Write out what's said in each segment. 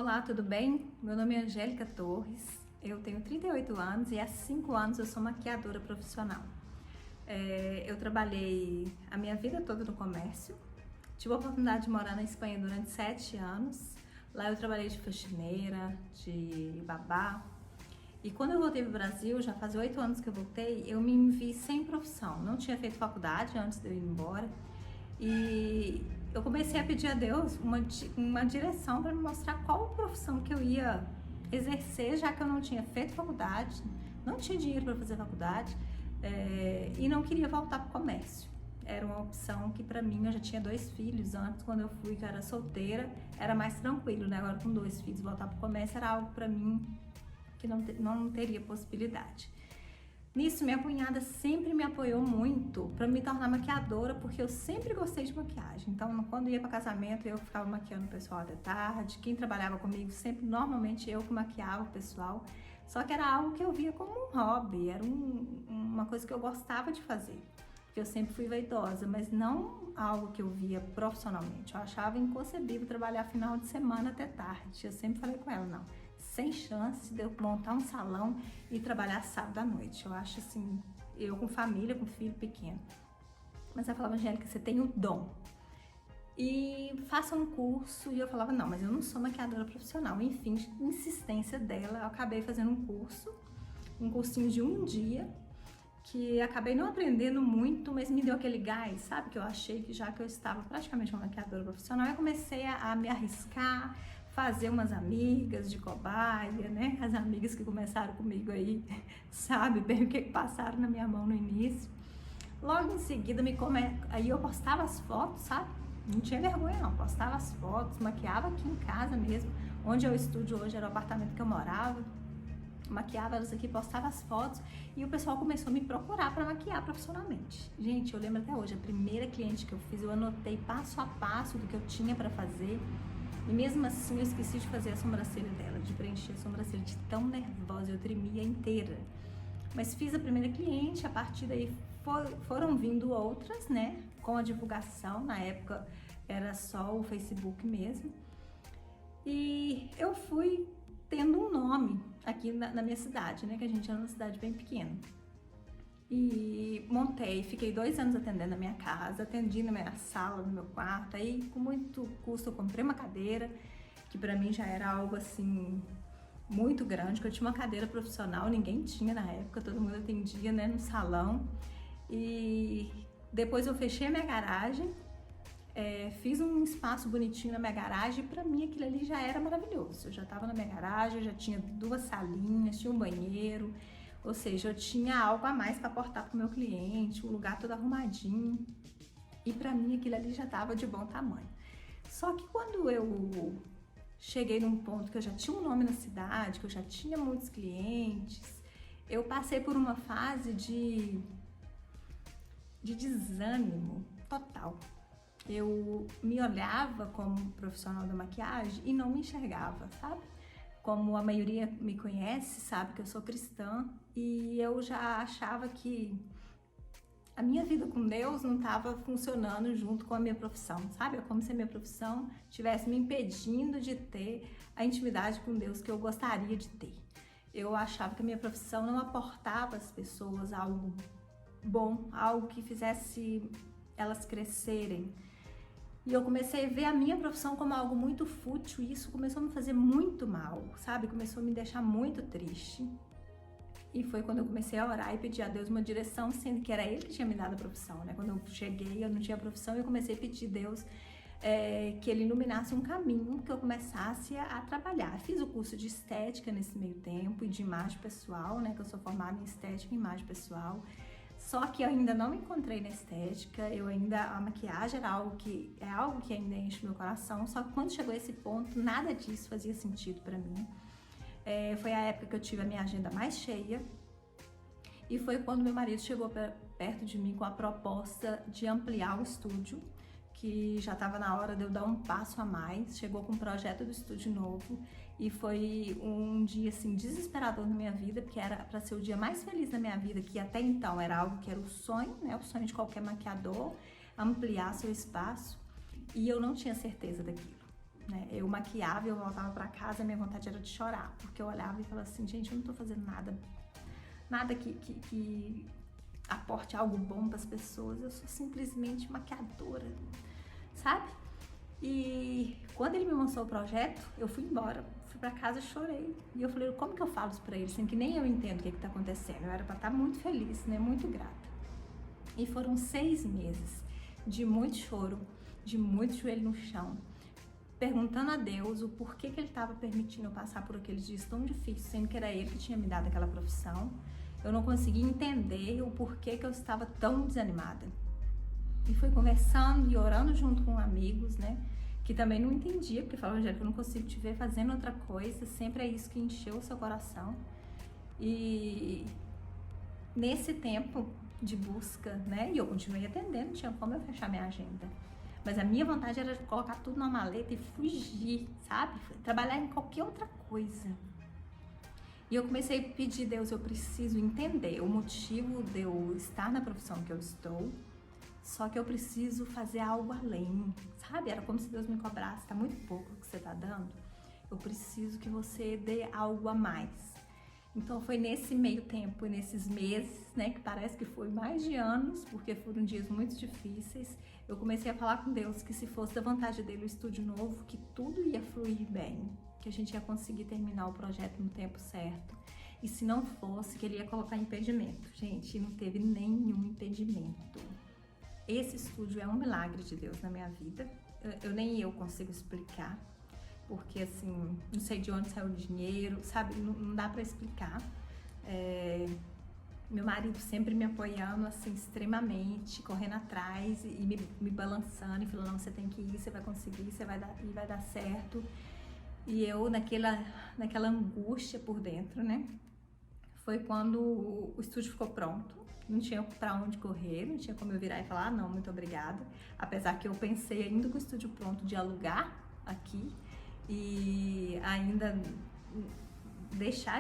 Olá, tudo bem? Meu nome é Angélica Torres, eu tenho 38 anos e há 5 anos eu sou maquiadora profissional. Eu trabalhei a minha vida toda no comércio, tive a oportunidade de morar na Espanha durante 7 anos. Lá eu trabalhei de faxineira, de babá. E quando eu voltei para o Brasil, já faz 8 anos que eu voltei, eu me vi sem profissão. Não tinha feito faculdade antes de eu ir embora. E eu comecei a pedir a Deus uma direção para me mostrar qual profissão que eu ia exercer, já que eu não tinha feito faculdade, não tinha dinheiro para fazer faculdade, e não queria voltar para o comércio. Era uma opção que para mim, eu já tinha 2 filhos, antes quando eu fui, que eu era solteira, era mais tranquilo, né? Agora com 2 filhos, voltar para o comércio era algo para mim que não teria possibilidade. Nisso, minha cunhada sempre me apoiou muito para me tornar maquiadora, porque eu sempre gostei de maquiagem. Então, quando ia para casamento, eu ficava maquiando o pessoal até tarde. Quem trabalhava comigo, sempre, normalmente, eu que maquiava o pessoal. Só que era algo que eu via como um hobby, era uma coisa que eu gostava de fazer. Porque eu sempre fui vaidosa, mas não algo que eu via profissionalmente. Eu achava inconcebível trabalhar final de semana até tarde. Eu sempre falei com ela, não, sem chance de eu montar um salão e trabalhar sábado à noite. Eu acho assim, eu com família, com filho pequeno. Mas ela falava, Angélica, você tem o dom. E faça um curso. E eu falava, não, mas eu não sou maquiadora profissional. Enfim, de insistência dela, eu acabei fazendo um cursinho de um dia, que acabei não aprendendo muito, mas me deu aquele gás, sabe? Que eu achei que já que eu estava praticamente uma maquiadora profissional, eu comecei a me arriscar, fazer umas amigas de cobaia, né? As amigas que começaram comigo aí, sabe bem o que passaram na minha mão no início. Logo em seguida, aí eu postava as fotos, sabe? Não tinha vergonha não, postava as fotos, maquiava aqui em casa mesmo, onde é o estúdio hoje, era o apartamento que eu morava. Maquiava elas aqui, postava as fotos e o pessoal começou a me procurar para maquiar profissionalmente. Gente, eu lembro até hoje, a primeira cliente que eu fiz, eu anotei passo a passo do que eu tinha para fazer e mesmo assim eu esqueci de fazer a sobrancelha dela, de preencher a sobrancelha, de tão nervosa, eu tremia inteira. Mas fiz a primeira cliente, a partir daí foram vindo outras, né, com a divulgação, na época era só o Facebook mesmo, e eu fui tendo um nome aqui na minha cidade, né, que a gente era uma cidade bem pequena. E montei, fiquei 2 anos atendendo na minha casa, atendi na minha sala, no meu quarto, aí com muito custo eu comprei uma cadeira, que pra mim já era algo assim, muito grande, que eu tinha uma cadeira profissional, ninguém tinha na época, todo mundo atendia, né, no salão. E depois eu fechei a minha garagem, fiz um espaço bonitinho na minha garagem e pra mim aquilo ali já era maravilhoso. Eu já tava na minha garagem, eu já tinha 2 salinhas, tinha um banheiro, ou seja, eu tinha algo a mais para aportar pro meu cliente, um lugar todo arrumadinho. E pra mim aquilo ali já tava de bom tamanho. Só que quando eu cheguei num ponto que eu já tinha um nome na cidade, que eu já tinha muitos clientes, eu passei por uma fase de desânimo total. Eu me olhava como profissional da maquiagem e não me enxergava, sabe? Como a maioria me conhece, sabe que eu sou cristã e eu já achava que a minha vida com Deus não estava funcionando junto com a minha profissão, sabe? É como se a minha profissão estivesse me impedindo de ter a intimidade com Deus que eu gostaria de ter. Eu achava que a minha profissão não aportava às pessoas algo bom, algo que fizesse elas crescerem. E eu comecei a ver a minha profissão como algo muito fútil e isso começou a me fazer muito mal, sabe? Começou a me deixar muito triste. E foi quando eu comecei a orar e pedir a Deus uma direção, sendo que era Ele que tinha me dado a profissão, né? Quando eu cheguei, eu não tinha profissão e eu comecei a pedir a Deus que Ele iluminasse um caminho, que eu começasse a trabalhar. Fiz o curso de estética nesse meio tempo e de imagem pessoal, né? Que eu sou formada em estética e imagem pessoal. Só que eu ainda não me encontrei na estética, a maquiagem era algo que ainda enche meu coração, só que quando chegou esse ponto, nada disso fazia sentido pra mim. Foi a época que eu tive a minha agenda mais cheia e foi quando meu marido chegou perto de mim com a proposta de ampliar o estúdio, que já estava na hora de eu dar um passo a mais, chegou com um projeto do estúdio novo e foi um dia assim desesperador na minha vida, porque era para ser o dia mais feliz da minha vida, que até então era algo que era o sonho, né, o sonho de qualquer maquiador, ampliar seu espaço, e eu não tinha certeza daquilo. né? Eu maquiava e eu voltava pra casa, a minha vontade era de chorar, porque eu olhava e falava assim, gente, eu não tô fazendo nada que aporte algo bom pras pessoas, eu sou simplesmente maquiadora, sabe? E quando ele me mostrou o projeto, eu fui embora, fui pra casa e chorei. E eu falei, como que eu falo isso pra ele, sendo que nem eu entendo o que tá acontecendo? Eu era pra estar muito feliz, né, muito grata. E foram 6 meses de muito choro, de muito joelho no chão, perguntando a Deus o porquê que ele estava permitindo eu passar por aqueles dias tão difíceis, sendo que era ele que tinha me dado aquela profissão. Eu não conseguia entender o porquê que eu estava tão desanimada. E fui conversando e orando junto com amigos, né, que também não entendia, porque falavam, Angélica, eu não consigo te ver fazendo outra coisa, sempre é isso que encheu o seu coração. E nesse tempo de busca, né, e eu continuei atendendo, não tinha como eu fechar minha agenda. Mas a minha vontade era colocar tudo numa maleta e fugir, sabe? Trabalhar em qualquer outra coisa. E eu comecei a pedir, Deus, eu preciso entender o motivo de eu estar na profissão que eu estou, só que eu preciso fazer algo além, sabe? Era como se Deus me cobrasse, tá muito pouco o que você tá dando, eu preciso que você dê algo a mais. Então foi nesse meio tempo, nesses meses, né, que parece que foi mais de anos, porque foram dias muito difíceis, eu comecei a falar com Deus que se fosse da vontade dele o estúdio novo, que tudo ia fluir bem, que a gente ia conseguir terminar o projeto no tempo certo. E se não fosse, que ele ia colocar impedimento. Gente, não teve nenhum impedimento. Esse estúdio é um milagre de Deus na minha vida. Nem eu consigo explicar, porque assim, não sei de onde saiu o dinheiro, sabe? Não dá pra explicar. Meu marido sempre me apoiando, assim, extremamente, correndo atrás e me balançando e falando, não, você tem que ir, você vai conseguir, vai dar certo. E eu, naquela angústia por dentro, né? Foi quando o estúdio ficou pronto, não tinha pra onde correr, não tinha como eu virar e falar, ah, não, muito obrigada. Apesar que eu pensei ainda com o estúdio pronto de alugar aqui e ainda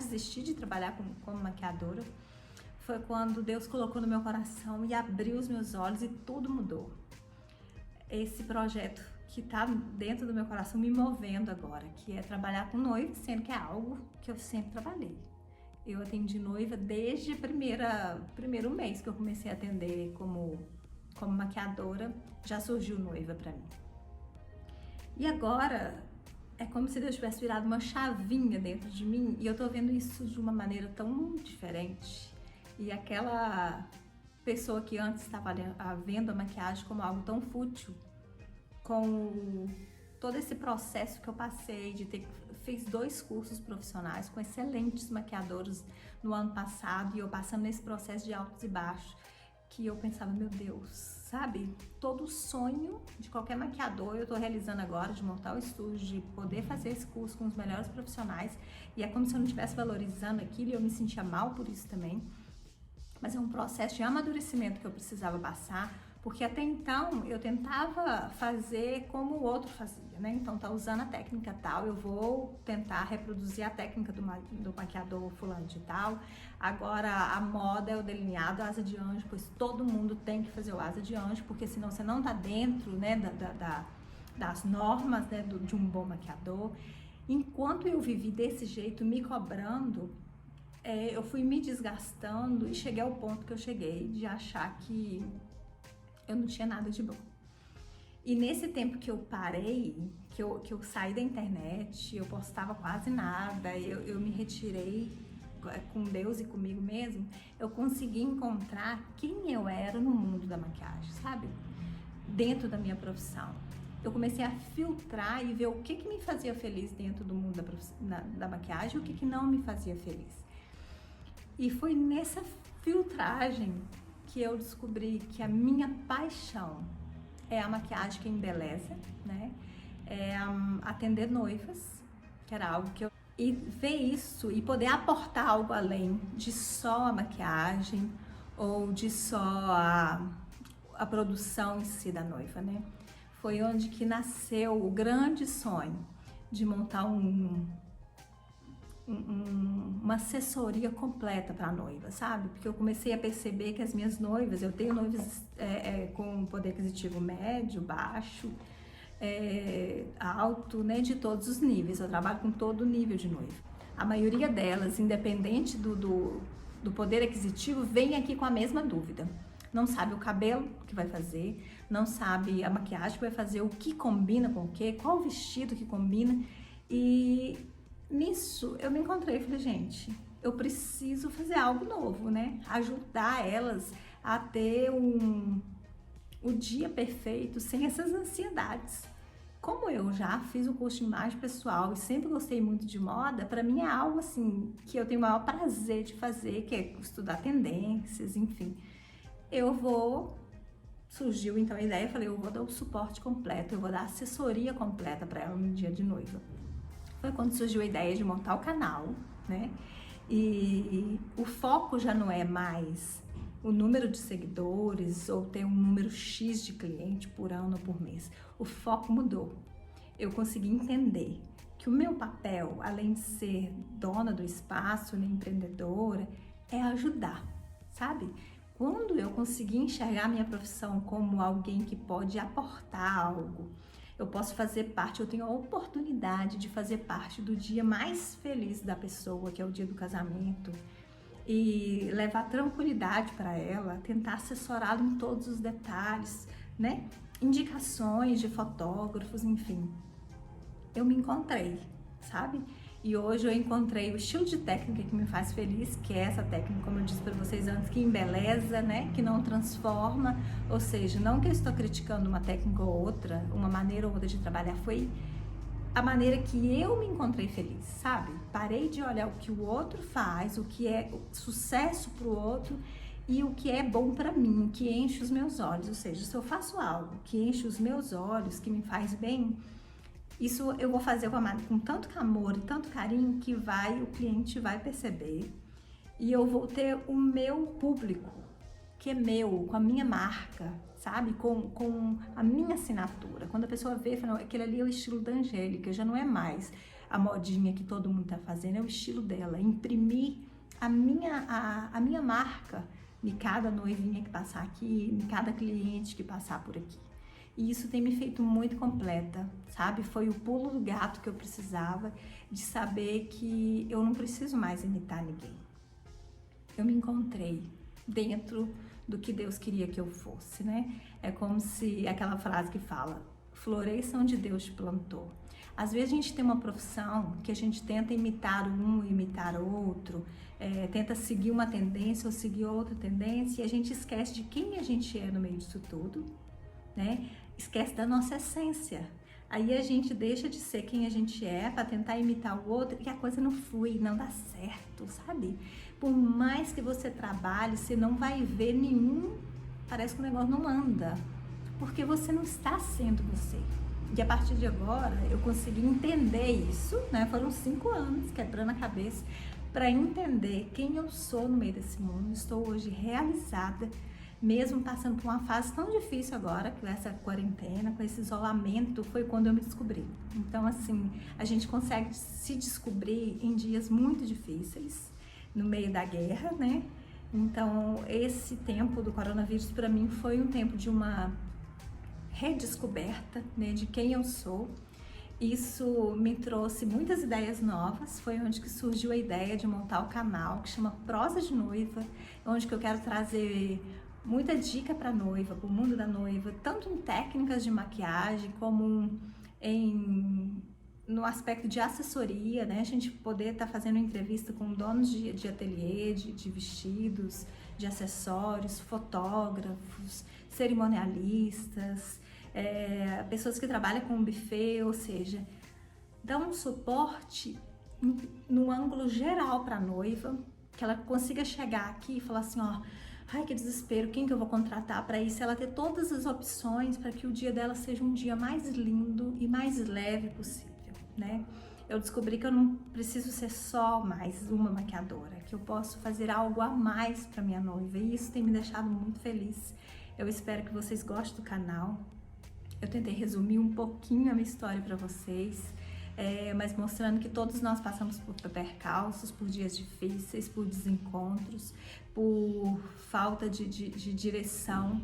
desistir de trabalhar como maquiadora. Foi quando Deus colocou no meu coração e abriu os meus olhos e tudo mudou. Esse projeto que tá dentro do meu coração me movendo agora, que é trabalhar com noiva, sendo que é algo que eu sempre trabalhei. Eu atendi noiva desde o primeiro mês que eu comecei a atender como maquiadora, já surgiu noiva pra mim. E agora é como se Deus tivesse virado uma chavinha dentro de mim e eu tô vendo isso de uma maneira tão diferente. E aquela pessoa que antes estava vendo a maquiagem como algo tão fútil, com todo esse processo que eu passei fiz 2 cursos profissionais com excelentes maquiadores no ano passado e eu passando nesse processo de altos e baixos, que eu pensava, meu Deus, sabe? Todo sonho de qualquer maquiador eu tô realizando agora, de montar o estúdio, de poder fazer esse curso com os melhores profissionais, e é como se eu não estivesse valorizando aquilo e eu me sentia mal por isso também. Mas é um processo de amadurecimento que eu precisava passar, porque até então eu tentava fazer como o outro fazia, né? Então tá usando a técnica tal, eu vou tentar reproduzir a técnica do maquiador fulano de tal. Agora a moda é o delineado, a asa de anjo, pois todo mundo tem que fazer o asa de anjo, porque senão você não tá dentro, né, das normas, né, de um bom maquiador. Enquanto eu vivi desse jeito, me cobrando, eu fui me desgastando e cheguei ao ponto que eu cheguei de achar que eu não tinha nada de bom. E nesse tempo que eu parei, que eu saí da internet, eu postava quase nada, eu me retirei com Deus e comigo mesmo, eu consegui encontrar quem eu era no mundo da maquiagem, sabe? Dentro da minha profissão. Eu comecei a filtrar e ver o que me fazia feliz dentro do mundo da maquiagem e o que não me fazia feliz. E foi nessa filtragem que eu descobri que a minha paixão é a maquiagem que embeleza, né? É atender noivas, que era algo que eu... E ver isso e poder aportar algo além de só a maquiagem ou de só a produção em si da noiva, né? Foi onde que nasceu o grande sonho de montar uma assessoria completa para a noiva, sabe? Porque eu comecei a perceber que as minhas noivas, eu tenho noivas com poder aquisitivo médio, baixo, alto, né, de todos os níveis. Eu trabalho com todo nível de noiva. A maioria delas, independente do poder aquisitivo, vem aqui com a mesma dúvida. Não sabe o cabelo que vai fazer, não sabe a maquiagem que vai fazer, o que combina com o que, qual vestido que combina. E nisso eu me encontrei, falei, gente, eu preciso fazer algo novo, né? Ajudar elas a ter o dia perfeito sem essas ansiedades. Como eu já fiz o curso de imagem pessoal e sempre gostei muito de moda, para mim é algo assim que eu tenho o maior prazer de fazer, que é estudar tendências, enfim. Surgiu então a ideia, eu falei, eu vou dar o suporte completo, eu vou dar assessoria completa para ela no dia de noiva. Foi quando surgiu a ideia de montar o canal, né? E o foco já não é mais o número de seguidores ou ter um número X de cliente por ano ou por mês. O foco mudou. Eu consegui entender que o meu papel, além de ser dona do espaço, né, empreendedora, é ajudar, sabe? Quando eu consegui enxergar a minha profissão como alguém que pode aportar algo, eu posso fazer parte, eu tenho a oportunidade de fazer parte do dia mais feliz da pessoa, que é o dia do casamento, e levar tranquilidade para ela, tentar assessorá-la em todos os detalhes, né? Indicações de fotógrafos, enfim. Eu me encontrei, sabe? E hoje eu encontrei o estilo de técnica que me faz feliz, que é essa técnica, como eu disse para vocês antes, que embeleza, né? Que não transforma, ou seja, não que eu estou criticando uma técnica ou outra, uma maneira ou outra de trabalhar, foi a maneira que eu me encontrei feliz, sabe? Parei de olhar o que o outro faz, o que é sucesso para o outro e o que é bom para mim, o que enche os meus olhos. Ou seja, se eu faço algo que enche os meus olhos, que me faz bem, isso eu vou fazer com tanto amor e tanto carinho que o cliente vai perceber e eu vou ter o meu público, que é meu, com a minha marca, sabe? Com a minha assinatura. Quando a pessoa vê, fala, aquele ali é o estilo da Angélica, já não é mais a modinha que todo mundo tá fazendo, é o estilo dela. Imprimir a minha marca em cada noivinha que passar aqui, em cada cliente que passar por aqui. E isso tem me feito muito completa, sabe? Foi o pulo do gato que eu precisava, de saber que eu não preciso mais imitar ninguém. Eu me encontrei dentro do que Deus queria que eu fosse, né? É como se aquela frase que fala, floresça onde Deus te plantou. Às vezes a gente tem uma profissão que a gente tenta imitar um, imitar outro, tenta seguir uma tendência ou seguir outra tendência e a gente esquece de quem a gente é no meio disso tudo, né? Esquece da nossa essência. Aí a gente deixa de ser quem a gente é para tentar imitar o outro e a coisa não flui, não dá certo, sabe? Por mais que você trabalhe, você não vai ver parece que o negócio não anda, porque você não está sendo você. E a partir de agora, eu consegui entender isso, né? Foram 5 anos quebrando a cabeça para entender quem eu sou no meio desse mundo. Estou hoje realizada, mesmo passando por uma fase tão difícil agora, com essa quarentena, com esse isolamento, foi quando eu me descobri. Então, assim, a gente consegue se descobrir em dias muito difíceis, no meio da guerra, né? Então, esse tempo do coronavírus, para mim, foi um tempo de uma redescoberta, né, de quem eu sou. Isso me trouxe muitas ideias novas, foi onde que surgiu a ideia de montar o canal, que chama Prosa de Noiva, onde que eu quero trazer muita dica para noiva, para o mundo da noiva, tanto em técnicas de maquiagem como no aspecto de assessoria, né? A gente poder estar fazendo entrevista com donos de ateliê, de vestidos, de acessórios, fotógrafos, cerimonialistas, pessoas que trabalham com buffet, ou seja, dar um suporte no ângulo geral para a noiva, que ela consiga chegar aqui e falar assim, ó, ai, que desespero, quem que eu vou contratar para isso? Ela ter todas as opções para que o dia dela seja um dia mais lindo e mais leve possível, né? Eu descobri que eu não preciso ser só mais uma maquiadora, que eu posso fazer algo a mais para minha noiva e isso tem me deixado muito feliz. Eu espero que vocês gostem do canal. Eu tentei resumir um pouquinho a minha história para vocês, mas mostrando que todos nós passamos por percalços, por dias difíceis, por desencontros, por falta de direção,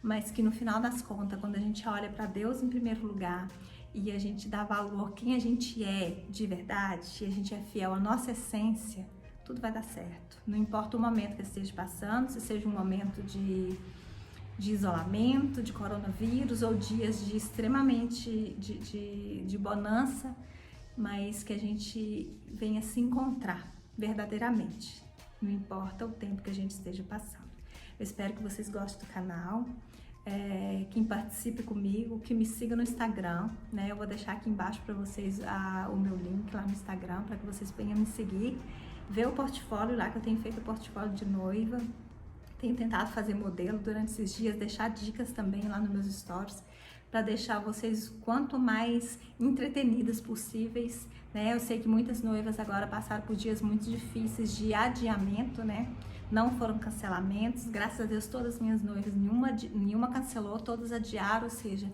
mas que no final das contas, quando a gente olha para Deus em primeiro lugar e a gente dá valor quem a gente é de verdade, e a gente é fiel à nossa essência, tudo vai dar certo. Não importa o momento que esteja passando, se seja um momento de isolamento, de coronavírus ou dias de extremamente de bonança, mas que a gente venha se encontrar verdadeiramente, não importa o tempo que a gente esteja passando. Eu espero que vocês gostem do canal, que participe comigo, que me siga no Instagram, né? Eu vou deixar aqui embaixo para vocês o meu link lá no Instagram, para que vocês venham me seguir, ver o portfólio lá, que eu tenho feito o portfólio de noiva, tenho tentado fazer modelo durante esses dias, deixar dicas também lá nos meus stories, para deixar vocês quanto mais entretenidas possíveis, né? Eu sei que muitas noivas agora passaram por dias muito difíceis de adiamento, né? Não foram cancelamentos, graças a Deus todas as minhas noivas, nenhuma cancelou, todas adiaram, ou seja,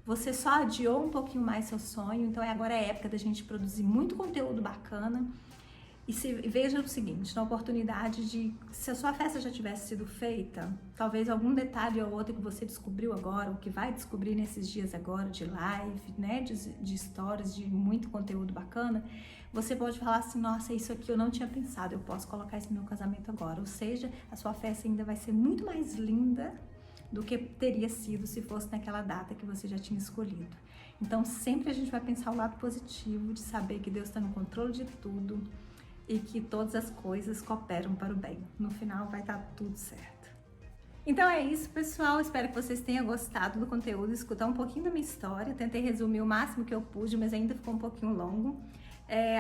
você só adiou um pouquinho mais seu sonho, então agora é época da gente produzir muito conteúdo bacana. E veja o seguinte, na oportunidade de, se a sua festa já tivesse sido feita, talvez algum detalhe ou outro que você descobriu agora, ou que vai descobrir nesses dias agora de live, né, de stories, de muito conteúdo bacana, você pode falar assim, nossa, isso aqui eu não tinha pensado, eu posso colocar isso no meu casamento agora. Ou seja, a sua festa ainda vai ser muito mais linda do que teria sido se fosse naquela data que você já tinha escolhido. Então sempre a gente vai pensar o lado positivo de saber que Deus está no controle de tudo, e que todas as coisas cooperam para o bem. No final vai estar tudo certo. Então é isso, pessoal. Espero que vocês tenham gostado do conteúdo, escutar um pouquinho da minha história. Tentei resumir o máximo que eu pude, mas ainda ficou um pouquinho longo.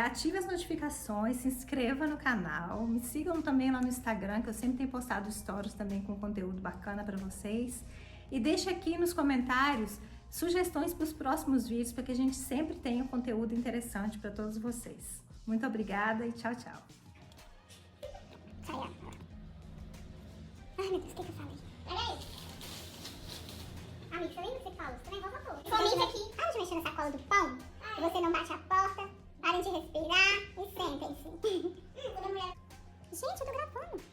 Ative as notificações, se inscreva no canal, me sigam também lá no Instagram, que eu sempre tenho postado stories também com conteúdo bacana para vocês. E deixe aqui nos comentários sugestões para os próximos vídeos, para que a gente sempre tenha conteúdo interessante para todos vocês. Muito obrigada e tchau, tchau. Sai, ó. Ai, meu Deus, o que eu falei? Peraí. Amiga, você lembra que você falou? Você levou tudo. Comente aqui. Para de mexer na sacola do pão. Se você não bate a porta, parem de respirar e sentem-se. Gente, eu tô gravando.